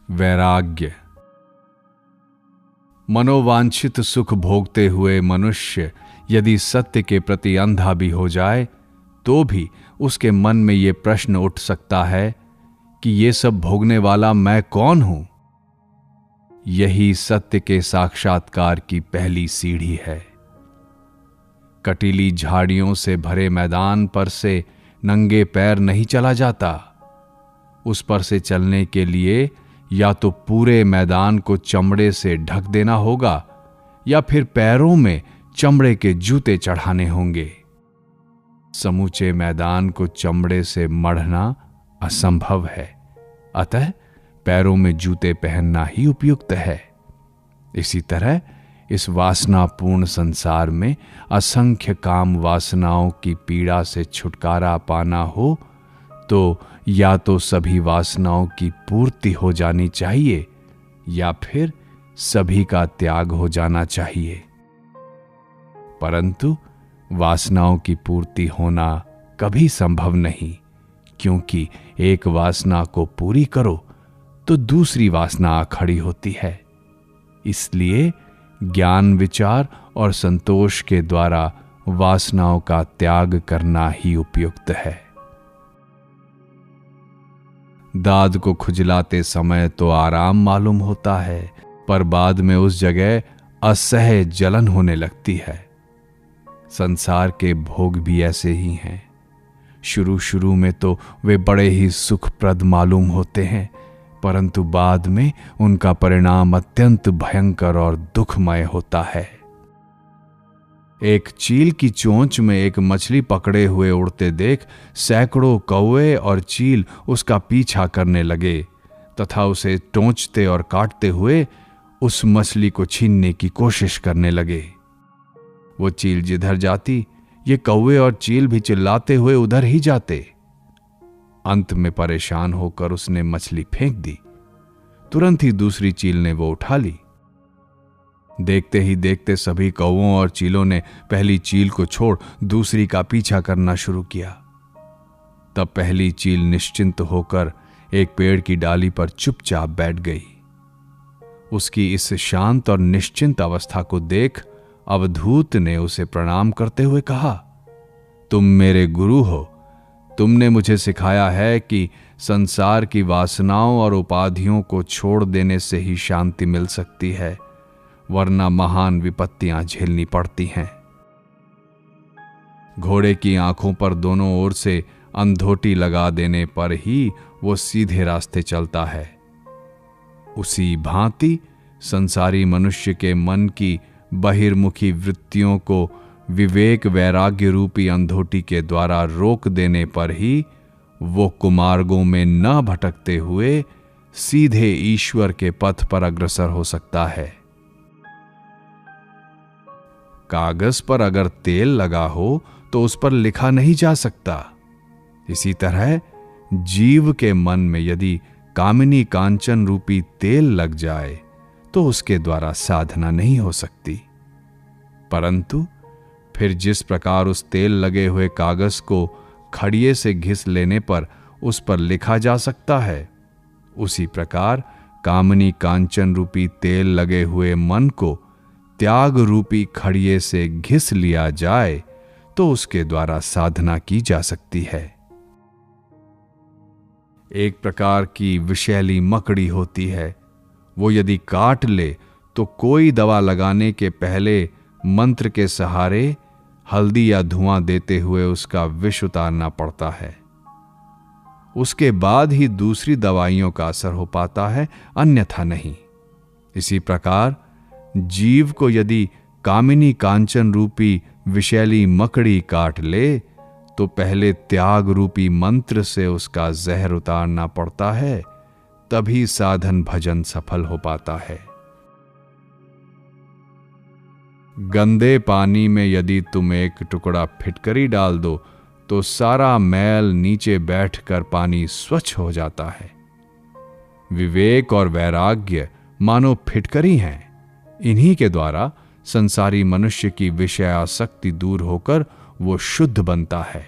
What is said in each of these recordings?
वैराग्य। मनोवांछित सुख भोगते हुए मनुष्य यदि सत्य के प्रति अंधा भी हो जाए तो भी उसके मन में ये प्रश्न उठ सकता है कि ये सब भोगने वाला मैं कौन हूं। यही सत्य के साक्षात्कार की पहली सीढ़ी है। कटीली झाड़ियों से भरे मैदान पर से नंगे पैर नहीं चला जाता। उस पर से चलने के लिए या तो पूरे मैदान को चमड़े से ढक देना होगा या फिर पैरों में चमड़े के जूते चढ़ाने होंगे। समूचे मैदान को चमड़े से मढ़ना असंभव है, अतः पैरों में जूते पहनना ही उपयुक्त है। इसी तरह इस वासनापूर्ण संसार में असंख्य काम वासनाओं की पीड़ा से छुटकारा पाना हो तो या तो सभी वासनाओं की पूर्ति हो जानी चाहिए या फिर सभी का त्याग हो जाना चाहिए। परंतु वासनाओं की पूर्ति होना कभी संभव नहीं, क्योंकि एक वासना को पूरी करो तो दूसरी वासना आ खड़ी होती है। इसलिए ज्ञान, विचार और संतोष के द्वारा वासनाओं का त्याग करना ही उपयुक्त है। दाद को खुजलाते समय तो आराम मालूम होता है, पर बाद में उस जगह असह्य जलन होने लगती है। संसार के भोग भी ऐसे ही हैं। शुरू शुरू में तो वे बड़े ही सुखप्रद मालूम होते हैं, परंतु बाद में उनका परिणाम अत्यंत भयंकर और दुखमय होता है। एक चील की चोंच में एक मछली पकड़े हुए उड़ते देख सैकड़ों कौवे और चील उसका पीछा करने लगे तथा उसे टोंचते और काटते हुए उस मछली को छीनने की कोशिश करने लगे। वो चील जिधर जाती ये कौवे और चील भी चिल्लाते हुए उधर ही जाते। अंत में परेशान होकर उसने मछली फेंक दी। तुरंत ही दूसरी चील ने वो उठा ली। देखते ही देखते सभी कौवों और चीलों ने पहली चील को छोड़ दूसरी का पीछा करना शुरू किया। तब पहली चील निश्चिंत होकर एक पेड़ की डाली पर चुपचाप बैठ गई। उसकी इस शांत और निश्चिंत अवस्था को देख अवधूत ने उसे प्रणाम करते हुए कहा, तुम मेरे गुरु हो। तुमने मुझे सिखाया है कि संसार की वासनाओं और उपाधियों को छोड़ देने से ही शांति मिल सकती है, वरना महान विपत्तियां झेलनी पड़ती हैं। घोड़े की आंखों पर दोनों ओर से अंधोटी लगा देने पर ही वो सीधे रास्ते चलता है। उसी भांति संसारी मनुष्य के मन की बहिर्मुखी वृत्तियों को विवेक वैराग्य रूपी अंधोटी के द्वारा रोक देने पर ही वो कुमार्गों में न भटकते हुए सीधे ईश्वर के पथ पर अग्रसर हो सकता है। कागज पर अगर तेल लगा हो तो उस पर लिखा नहीं जा सकता। इसी तरह जीव के मन में यदि कामिनी कांचन रूपी तेल लग जाए तो उसके द्वारा साधना नहीं हो सकती। परंतु फिर जिस प्रकार उस तेल लगे हुए कागज को खड़िए से घिस लेने पर उस पर लिखा जा सकता है, उसी प्रकार कामनी कांचन रूपी तेल लगे हुए मन को त्याग रूपी खड़िए से घिस लिया जाए तो उसके द्वारा साधना की जा सकती है। एक प्रकार की विषैली मकड़ी होती है, वो यदि काट ले तो कोई दवा लगाने के पहले मंत्र के सहारे हल्दी या धुआं देते हुए उसका विष उतारना पड़ता है। उसके बाद ही दूसरी दवाइयों का असर हो पाता है, अन्यथा नहीं। इसी प्रकार जीव को यदि कामिनी कांचन रूपी विषैली मकड़ी काट ले तो पहले त्याग रूपी मंत्र से उसका जहर उतारना पड़ता है, तभी साधन भजन सफल हो पाता है। गंदे पानी में यदि तुम एक टुकड़ा फिटकरी डाल दो तो सारा मैल नीचे बैठकर पानी स्वच्छ हो जाता है। विवेक और वैराग्य मानो फिटकरी हैं। इन्हीं के द्वारा संसारी मनुष्य की विषयासक्ति दूर होकर वो शुद्ध बनता है।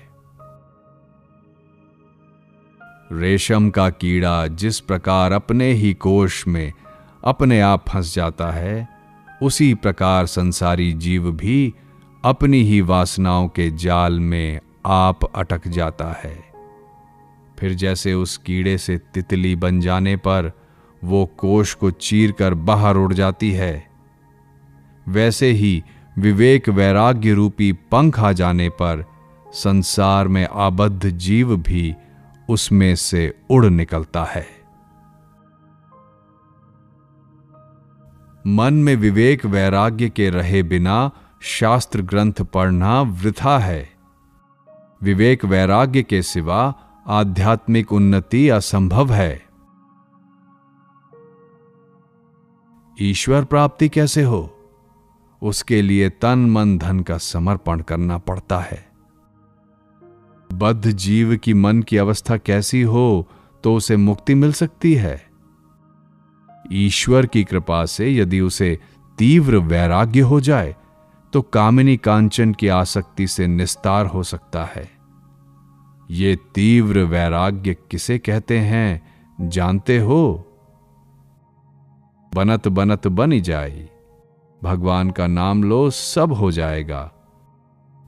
रेशम का कीड़ा जिस प्रकार अपने ही कोश में अपने आप फंस जाता है, उसी प्रकार संसारी जीव भी अपनी ही वासनाओं के जाल में आप अटक जाता है। फिर जैसे उस कीड़े से तितली बन जाने पर वो कोश को चीरकर बाहर उड़ जाती है, वैसे ही विवेक वैराग्य रूपी पंख आ जाने पर संसार में आबद्ध जीव भी उसमें से उड़ निकलता है। मन में विवेक वैराग्य के रहे बिना शास्त्र ग्रंथ पढ़ना वृथा है। विवेक वैराग्य के सिवा आध्यात्मिक उन्नति असंभव है। ईश्वर प्राप्ति कैसे हो, उसके लिए तन मन धन का समर्पण करना पड़ता है। बद्ध जीव की मन की अवस्था कैसी हो तो उसे मुक्ति मिल सकती है। ईश्वर की कृपा से यदि उसे तीव्र वैराग्य हो जाए तो कामिनी कांचन की आसक्ति से निस्तार हो सकता है। ये तीव्र वैराग्य किसे कहते हैं जानते हो? बनत बनत बन जाई, भगवान का नाम लो सब हो जाएगा।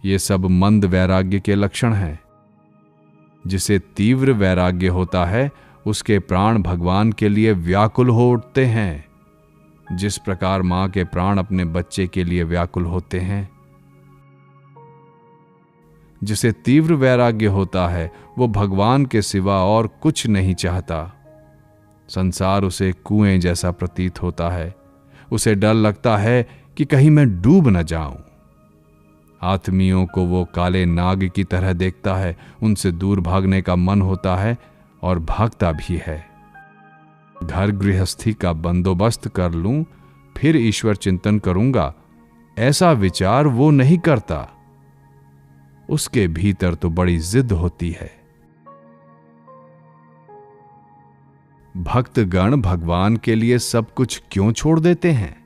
ये सब मंद वैराग्य के लक्षण हैं। जिसे तीव्र वैराग्य होता है उसके प्राण भगवान के लिए व्याकुल हो उठते हैं, जिस प्रकार मां के प्राण अपने बच्चे के लिए व्याकुल होते हैं। जिसे तीव्र वैराग्य होता है वो भगवान के सिवा और कुछ नहीं चाहता। संसार उसे कुएं जैसा प्रतीत होता है। उसे डर लगता है कि कहीं मैं डूब न जाऊं। आत्मियों को वो काले नाग की तरह देखता है। उनसे दूर भागने का मन होता है और भागता भी है। घर गृहस्थी का बंदोबस्त कर लूं फिर ईश्वर चिंतन करूंगा, ऐसा विचार वो नहीं करता। उसके भीतर तो बड़ी जिद होती है। भक्तगण भगवान के लिए सब कुछ क्यों छोड़ देते हैं?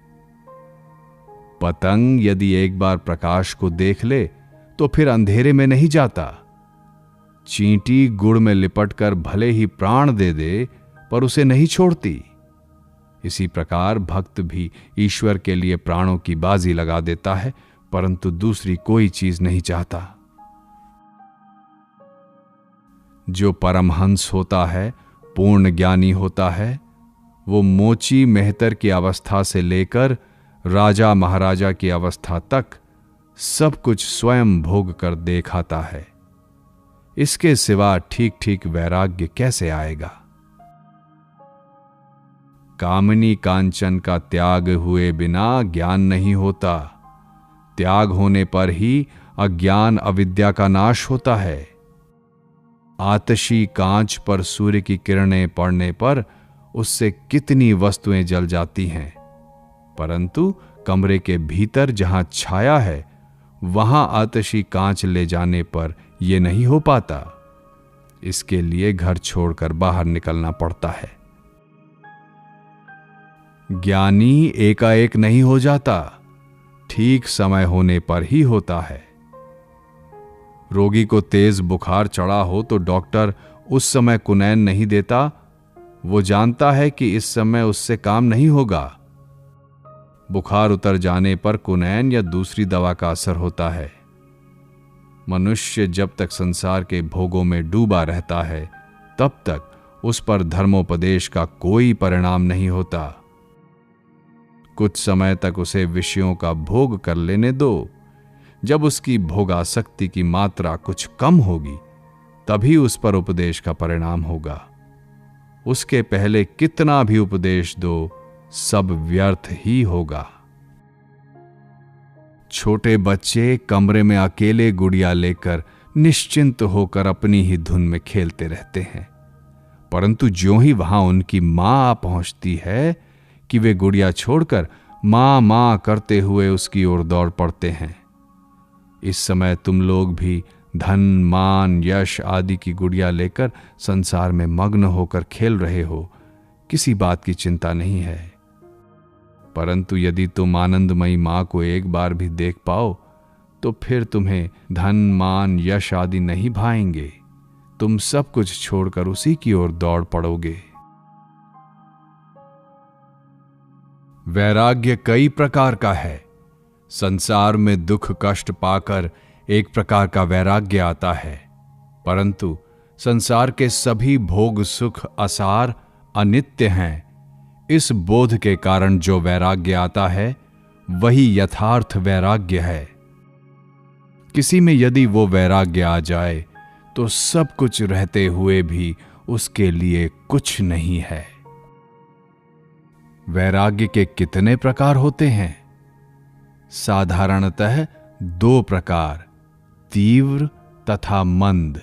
पतंग यदि एक बार प्रकाश को देख ले तो फिर अंधेरे में नहीं जाता। चींटी गुड़ में लिपटकर भले ही प्राण दे दे पर उसे नहीं छोड़ती। इसी प्रकार भक्त भी ईश्वर के लिए प्राणों की बाजी लगा देता है, परंतु दूसरी कोई चीज नहीं चाहता। जो परमहंस होता है, पूर्ण ज्ञानी होता है, वो मोची मेहतर की अवस्था से लेकर राजा महाराजा की अवस्था तक सब कुछ स्वयं भोग कर देखाता है। इसके सिवा ठीक ठीक वैराग्य कैसे आएगा? कामनी कांचन का त्याग हुए बिना ज्ञान नहीं होता। त्याग होने पर ही अज्ञान अविद्या का नाश होता है। आतशी कांच पर सूर्य की किरणें पड़ने पर उससे कितनी वस्तुएं जल जाती हैं, परंतु कमरे के भीतर जहां छाया है वहां आतशी कांच ले जाने पर यह नहीं हो पाता। इसके लिए घर छोड़कर बाहर निकलना पड़ता है। ज्ञानी एकाएक नहीं हो जाता, ठीक समय होने पर ही होता है। रोगी को तेज बुखार चढ़ा हो तो डॉक्टर उस समय कुनैन नहीं देता। वो जानता है कि इस समय उससे काम नहीं होगा। बुखार उतर जाने पर कुनैन या दूसरी दवा का असर होता है। मनुष्य जब तक संसार के भोगों में डूबा रहता है तब तक उस पर धर्मोपदेश का कोई परिणाम नहीं होता। कुछ समय तक उसे विषयों का भोग कर लेने दो। जब उसकी भोगासक्ति की मात्रा कुछ कम होगी तभी उस पर उपदेश का परिणाम होगा। उसके पहले कितना भी उपदेश दो, सब व्यर्थ ही होगा। छोटे बच्चे कमरे में अकेले गुड़िया लेकर निश्चिंत होकर अपनी ही धुन में खेलते रहते हैं, परंतु ज्यों ही वहां उनकी मां आ पहुंचती है कि वे गुड़िया छोड़कर मां मां करते हुए उसकी ओर दौड़ पड़ते हैं। इस समय तुम लोग भी धन मान यश आदि की गुड़िया लेकर संसार में मग्न होकर खेल रहे हो, किसी बात की चिंता नहीं है। परंतु यदि तुम आनंदमयी मां को एक बार भी देख पाओ तो फिर तुम्हें धन मान यश आदि नहीं भाएंगे। तुम सब कुछ छोड़कर उसी की ओर दौड़ पड़ोगे। वैराग्य कई प्रकार का है। संसार में दुख कष्ट पाकर एक प्रकार का वैराग्य आता है, परंतु संसार के सभी भोग सुख असार अनित्य हैं। इस बोध के कारण जो वैराग्य आता है वही यथार्थ वैराग्य है। किसी में यदि वो वैराग्य आ जाए तो सब कुछ रहते हुए भी उसके लिए कुछ नहीं है। वैराग्य के कितने प्रकार होते हैं? साधारणतः 2 प्रकार, तीव्र तथा मंद।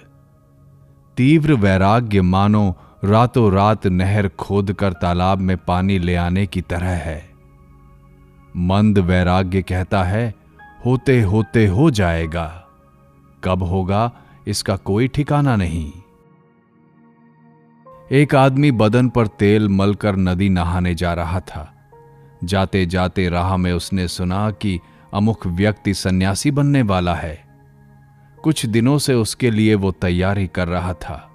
तीव्र वैराग्य मानो रातों रात नहर खोदकर तालाब में पानी ले आने की तरह है। मंद वैराग्य कहता है होते होते हो जाएगा, कब होगा इसका कोई ठिकाना नहीं। एक आदमी बदन पर तेल मलकर नदी नहाने जा रहा था। जाते जाते राह में उसने सुना कि अमुक व्यक्ति सन्यासी बनने वाला है। कुछ दिनों से उसके लिए वो तैयारी कर रहा था।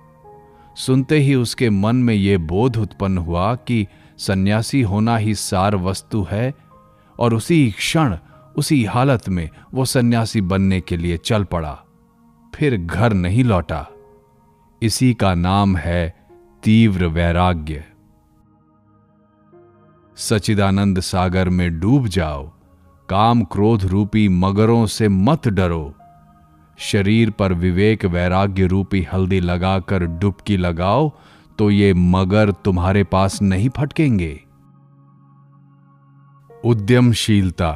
सुनते ही उसके मन में यह बोध उत्पन्न हुआ कि सन्यासी होना ही सार वस्तु है, और उसी क्षण उसी हालत में वो सन्यासी बनने के लिए चल पड़ा, फिर घर नहीं लौटा। इसी का नाम है तीव्र वैराग्य। सच्चिदानंद सागर में डूब जाओ, काम क्रोध रूपी मगरों से मत डरो। शरीर पर विवेक वैराग्य रूपी हल्दी लगाकर डुबकी लगाओ तो ये मगर तुम्हारे पास नहीं फटकेंगे। उद्यमशीलता।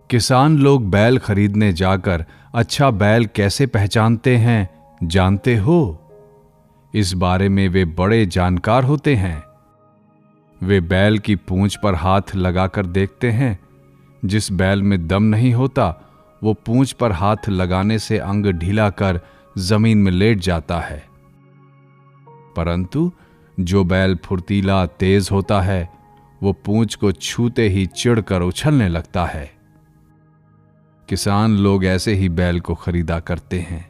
किसान लोग बैल खरीदने जाकर अच्छा बैल कैसे पहचानते हैं जानते हो? इस बारे में वे बड़े जानकार होते हैं। वे बैल की पूंछ पर हाथ लगाकर देखते हैं। जिस बैल में दम नहीं होता वो पूंछ पर हाथ लगाने से अंग ढीला कर जमीन में लेट जाता है, परंतु जो बैल फुर्तीला तेज होता है वो पूंछ को छूते ही चिढ़कर उछलने लगता है। किसान लोग ऐसे ही बैल को खरीदा करते हैं।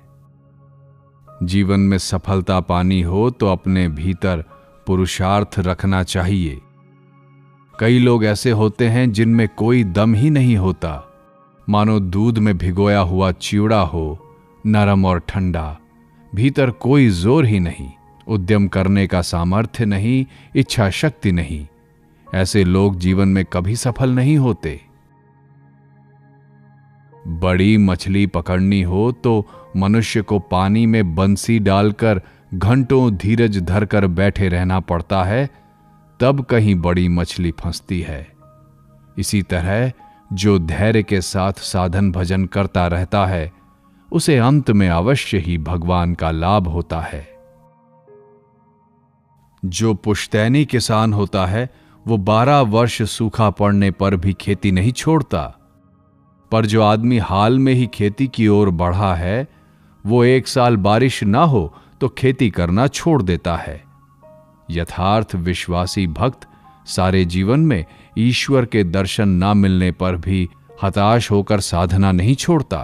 जीवन में सफलता पानी हो तो अपने भीतर पुरुषार्थ रखना चाहिए। कई लोग ऐसे होते हैं जिनमें कोई दम ही नहीं होता, मानो दूध में भिगोया हुआ चिवड़ा हो, नरम और ठंडा, भीतर कोई जोर ही नहीं, उद्यम करने का सामर्थ्य नहीं, इच्छा शक्ति नहीं। ऐसे लोग जीवन में कभी सफल नहीं होते। बड़ी मछली पकड़नी हो तो मनुष्य को पानी में बंसी डालकर घंटों धीरज धरकर बैठे रहना पड़ता है, तब कहीं बड़ी मछली फंसती है। इसी तरह जो धैर्य के साथ साधन भजन करता रहता है उसे अंत में अवश्य ही भगवान का लाभ होता है। जो पुश्तैनी किसान होता है वो 12 वर्ष सूखा पड़ने पर भी खेती नहीं छोड़ता, पर जो आदमी हाल में ही खेती की ओर बढ़ा है वो 1 साल बारिश ना हो तो खेती करना छोड़ देता है। यथार्थ विश्वासी भक्त सारे जीवन में ईश्वर के दर्शन ना मिलने पर भी हताश होकर साधना नहीं छोड़ता।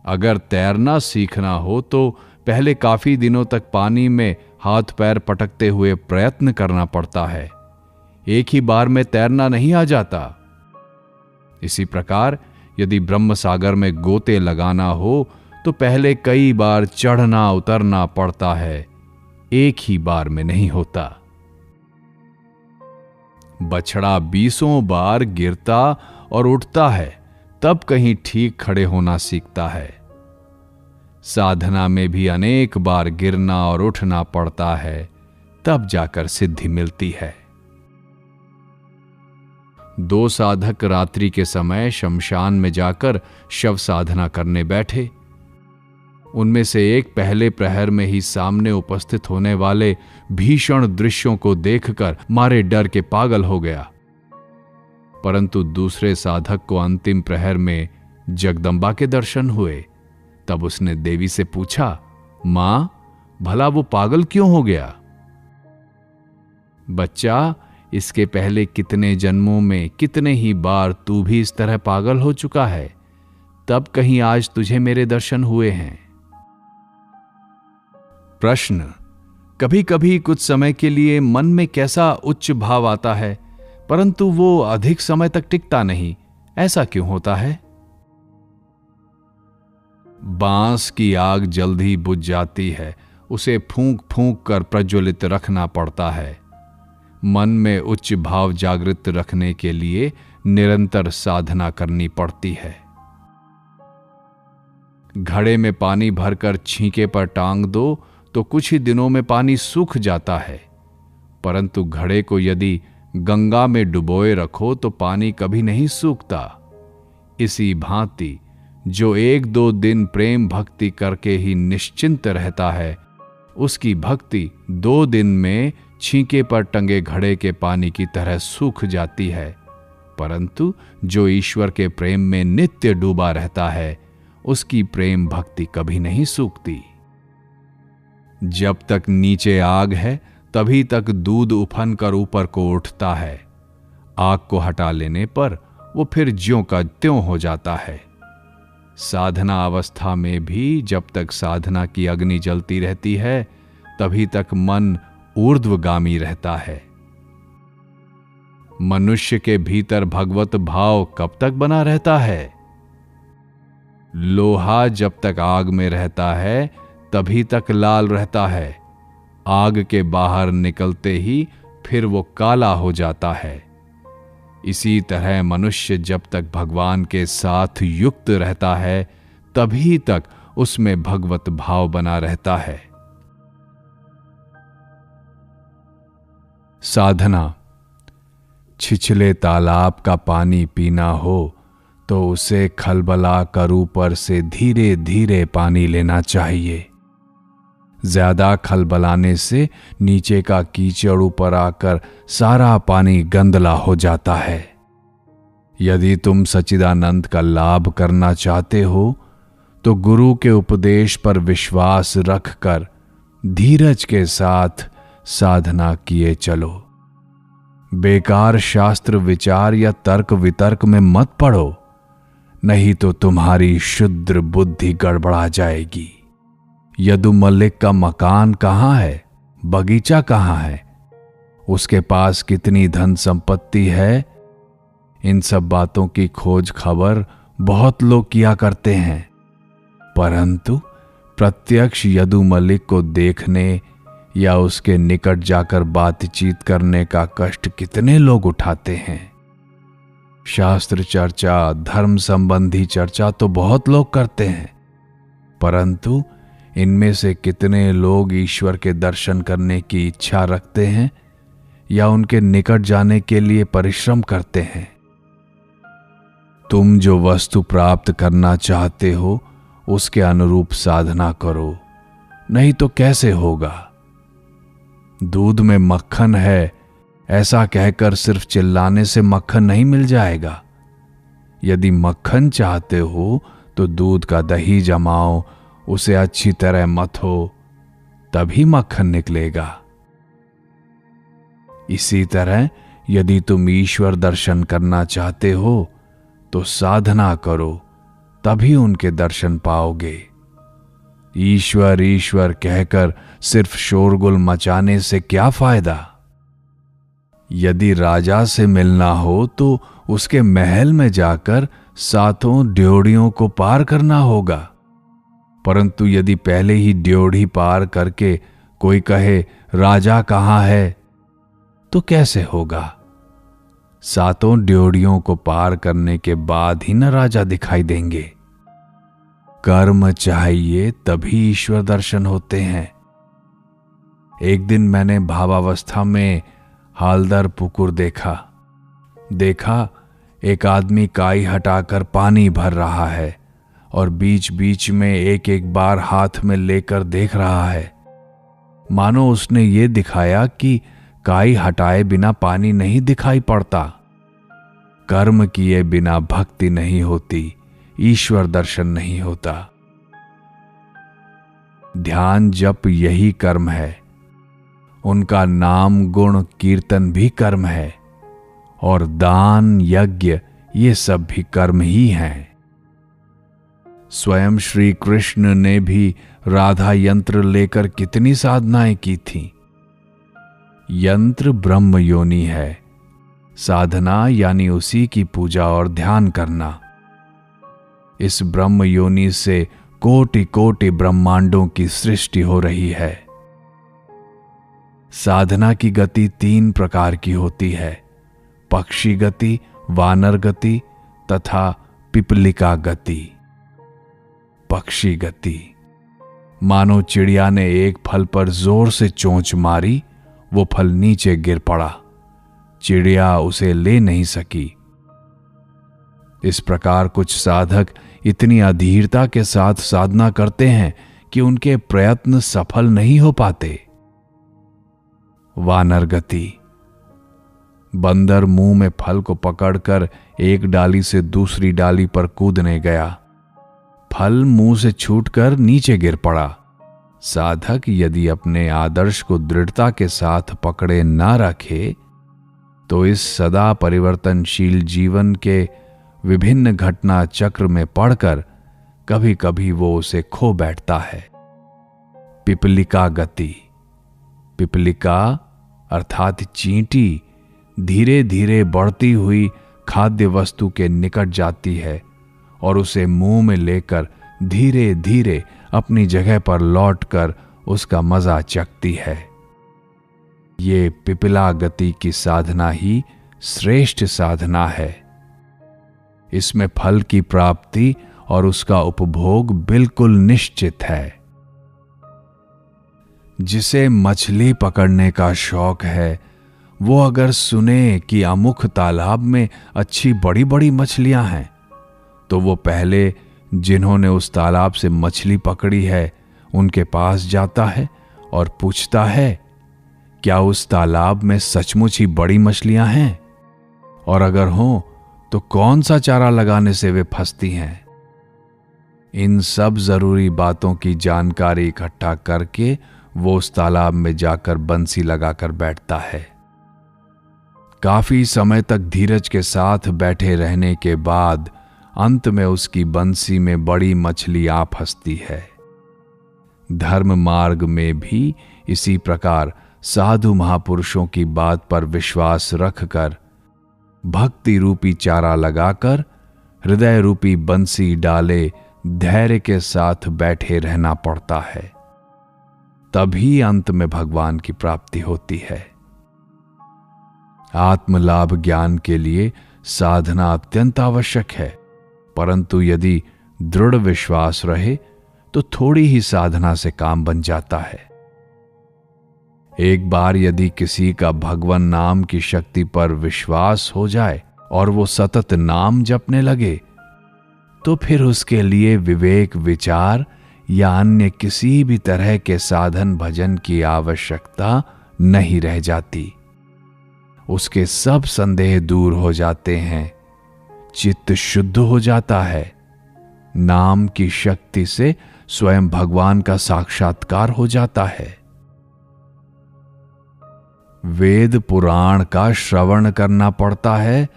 अगर तैरना सीखना हो तो पहले काफी दिनों तक पानी में हाथ पैर पटकते हुए प्रयत्न करना पड़ता है। एक ही बार में तैरना नहीं आ जाता। इसी प्रकार यदि ब्रह्म सागर में गोते लगाना हो तो पहले कई बार चढ़ना उतरना पड़ता है, एक ही बार में नहीं होता। बछड़ा 20 बार गिरता और उठता है, तब कहीं ठीक खड़े होना सीखता है। साधना में भी अनेक बार गिरना और उठना पड़ता है, तब जाकर सिद्धि मिलती है। 2 साधक रात्रि के समय शमशान में जाकर शव साधना करने बैठे। उनमें से एक पहले प्रहर में ही सामने उपस्थित होने वाले भीषण दृश्यों को देखकर मारे डर के पागल हो गया, परंतु दूसरे साधक को अंतिम प्रहर में जगदंबा के दर्शन हुए। तब उसने देवी से पूछा, मां, भला वो पागल क्यों हो गया? बच्चा, इसके पहले कितने जन्मों में कितने ही बार तू भी इस तरह पागल हो चुका है, तब कहीं आज तुझे मेरे दर्शन हुए हैं। प्रश्न: कभी कभी कुछ समय के लिए मन में कैसा उच्च भाव आता है, परंतु वो अधिक समय तक टिकता नहीं, ऐसा क्यों होता है? बांस की आग जल्दी बुझ जाती है, उसे फूंक फूंक कर प्रज्वलित रखना पड़ता है। मन में उच्च भाव जागृत रखने के लिए निरंतर साधना करनी पड़ती है। घड़े में पानी भरकर छींके पर टांग दो तो कुछ ही दिनों में पानी सूख जाता है, परंतु घड़े को यदि गंगा में डुबोए रखो तो पानी कभी नहीं सूखता। इसी भांति जो 1-2 दिन प्रेम भक्ति करके ही निश्चिंत रहता है, उसकी भक्ति 2 दिन में छींके पर टंगे घड़े के पानी की तरह सूख जाती है। परंतु जो ईश्वर के प्रेम में नित्य डूबा रहता है, उसकी प्रेम भक्ति कभी नहीं सूखती। जब तक नीचे आग है तभी तक दूध उफन कर ऊपर को उठता है। आग को हटा लेने पर वो फिर ज्यों का त्यों हो जाता है। साधना अवस्था में भी जब तक साधना की अग्नि जलती रहती है, तभी तक मन ऊर्ध्वगामी रहता है। मनुष्य के भीतर भगवत भाव कब तक बना रहता है? लोहा जब तक आग में रहता है तभी तक लाल रहता है। आग के बाहर निकलते ही फिर वो काला हो जाता है। इसी तरह मनुष्य जब तक भगवान के साथ युक्त रहता है, तभी तक उसमें भगवत भाव बना रहता है। साधना: छिछले तालाब का पानी पीना हो तो उसे खलबला कर ऊपर से धीरे धीरे पानी लेना चाहिए। ज्यादा खलबलाने से नीचे का कीचड़ ऊपर आकर सारा पानी गंदला हो जाता है। यदि तुम सच्चिदानंद का लाभ करना चाहते हो तो गुरु के उपदेश पर विश्वास रखकर धीरज के साथ साधना किए चलो। बेकार शास्त्र विचार या तर्क वितर्क में मत पड़ो, नहीं तो तुम्हारी शुद्र बुद्धि गड़बड़ा जाएगी। यदु मलिक का मकान कहाँ है, बगीचा कहाँ है, उसके पास कितनी धन संपत्ति है, इन सब बातों की खोज खबर बहुत लोग किया करते हैं, परंतु प्रत्यक्ष यदु मलिक को देखने या उसके निकट जाकर बातचीत करने का कष्ट कितने लोग उठाते हैं। शास्त्र चर्चा, धर्म संबंधी चर्चा तो बहुत लोग करते हैं, परंतु इनमें से कितने लोग ईश्वर के दर्शन करने की इच्छा रखते हैं या उनके निकट जाने के लिए परिश्रम करते हैं। तुम जो वस्तु प्राप्त करना चाहते हो उसके अनुरूप साधना करो, नहीं तो कैसे होगा। दूध में मक्खन है ऐसा कहकर सिर्फ चिल्लाने से मक्खन नहीं मिल जाएगा। यदि मक्खन चाहते हो तो दूध का दही जमाओ, उसे अच्छी तरह मथो, तभी मक्खन निकलेगा। इसी तरह यदि तुम ईश्वर दर्शन करना चाहते हो तो साधना करो, तभी उनके दर्शन पाओगे। ईश्वर ईश्वर कहकर सिर्फ शोरगुल मचाने से क्या फायदा। यदि राजा से मिलना हो तो उसके महल में जाकर 7 ड्योढ़ियों को पार करना होगा, परंतु यदि पहले ही ड्योढ़ी पार करके कोई कहे राजा कहाँ है तो कैसे होगा। 7 ड्योढ़ियों को पार करने के बाद ही न राजा दिखाई देंगे। कर्म चाहिए तभी ईश्वर दर्शन होते हैं। एक दिन मैंने भावावस्था में हालदर पुकुर देखा एक आदमी काई हटाकर पानी भर रहा है और बीच बीच में एक एक बार हाथ में लेकर देख रहा है, मानो उसने ये दिखाया कि काई हटाए बिना पानी नहीं दिखाई पड़ता। कर्म किए बिना भक्ति नहीं होती, ईश्वर दर्शन नहीं होता। ध्यान जप यही कर्म है, उनका नाम गुण कीर्तन भी कर्म है, और दान यज्ञ ये सब भी कर्म ही हैं। स्वयं श्री कृष्ण ने भी राधा यंत्र लेकर कितनी साधनाएं की थीं। यंत्र ब्रह्म योनि है, साधना यानी उसी की पूजा और ध्यान करना। इस ब्रह्म योनि से कोटि कोटि ब्रह्मांडों की सृष्टि हो रही है। साधना की गति 3 प्रकार की होती है, पक्षी गति, वानर गति तथा पिपलिका गति। पक्षी गति, मानो चिड़िया ने एक फल पर जोर से चोंच मारी, वो फल नीचे गिर पड़ा, चिड़िया उसे ले नहीं सकी। इस प्रकार कुछ साधक इतनी अधीरता के साथ साधना करते हैं कि उनके प्रयत्न सफल नहीं हो पाते। वानर गति, बंदर मुंह में फल को पकड़कर एक डाली से दूसरी डाली पर कूदने गया, फल मुंह से छूटकर नीचे गिर पड़ा। साधक यदि अपने आदर्श को दृढ़ता के साथ पकड़े न रखे तो इस सदा परिवर्तनशील जीवन के विभिन्न घटना चक्र में पड़कर कभी कभी वो उसे खो बैठता है। पिपलिका गति, पिपलिका अर्थात चींटी धीरे धीरे बढ़ती हुई खाद्य वस्तु के निकट जाती है और उसे मुंह में लेकर धीरे धीरे अपनी जगह पर लौटकर उसका मजा चखती है। ये पिपला गति की साधना ही श्रेष्ठ साधना है। इसमें फल की प्राप्ति और उसका उपभोग बिल्कुल निश्चित है। जिसे मछली पकड़ने का शौक है वो अगर सुने कि अमुक तालाब में अच्छी बड़ी बड़ी मछलियां हैं तो वो पहले जिन्होंने उस तालाब से मछली पकड़ी है उनके पास जाता है और पूछता है, क्या उस तालाब में सचमुच ही बड़ी मछलियां हैं, और अगर हों तो कौन सा चारा लगाने से वे फंसती हैं। इन सब जरूरी बातों की जानकारी इकट्ठा करके वो उस तालाब में जाकर बंसी लगाकर बैठता है। काफी समय तक धीरज के साथ बैठे रहने के बाद अंत में उसकी बंसी में बड़ी मछली आ फंसती है। धर्म मार्ग में भी इसी प्रकार साधु महापुरुषों की बात पर विश्वास रखकर भक्ति रूपी चारा लगाकर हृदय रूपी बंसी डाले धैर्य के साथ बैठे रहना पड़ता है। तभी अंत में भगवान की प्राप्ति होती है। आत्मलाभ ज्ञान के लिए साधना अत्यंत आवश्यक है, परंतु यदि दृढ़ विश्वास रहे तो थोड़ी ही साधना से काम बन जाता है। एक बार यदि किसी का भगवान नाम की शक्ति पर विश्वास हो जाए और वो सतत नाम जपने लगे तो फिर उसके लिए विवेक विचार या अन्य किसी भी तरह के साधन भजन की आवश्यकता नहीं रह जाती। उसके सब संदेह दूर हो जाते हैं, चित्त शुद्ध हो जाता है, नाम की शक्ति से स्वयं भगवान का साक्षात्कार हो जाता है। वेद पुराण का श्रवण करना पड़ता है,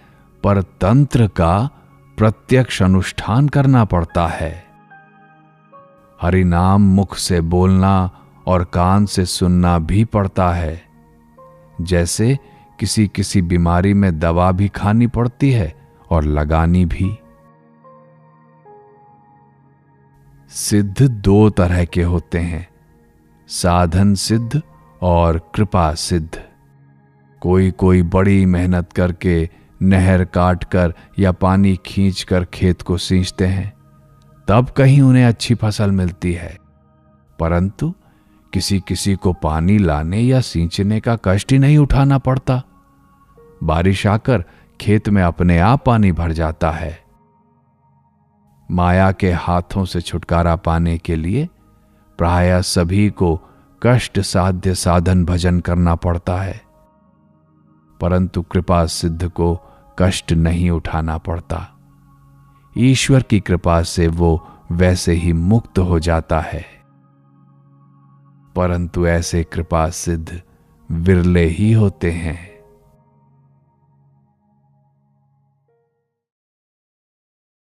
पर तंत्र का प्रत्यक्ष अनुष्ठान करना पड़ता है। हरि नाम मुख से बोलना और कान से सुनना भी पड़ता है। जैसे किसी किसी बीमारी में दवा भी खानी पड़ती है और लगानी भी। सिद्ध 2 तरह के होते हैं, साधन सिद्ध और कृपा सिद्ध। कोई कोई बड़ी मेहनत करके नहर काटकर या पानी खींचकर खेत को सींचते हैं, तब कहीं उन्हें अच्छी फसल मिलती है। परंतु किसी किसी को पानी लाने या सींचने का कष्ट ही नहीं उठाना पड़ता। बारिश आकर खेत में अपने आप पानी भर जाता है। माया के हाथों से छुटकारा पाने के लिए प्रायः सभी को कष्ट साध्य साधन भजन करना पड़ता है, परंतु कृपा सिद्ध को कष्ट नहीं उठाना पड़ता। ईश्वर की कृपा से वो वैसे ही मुक्त हो जाता है, परंतु ऐसे कृपा सिद्ध विरले ही होते हैं।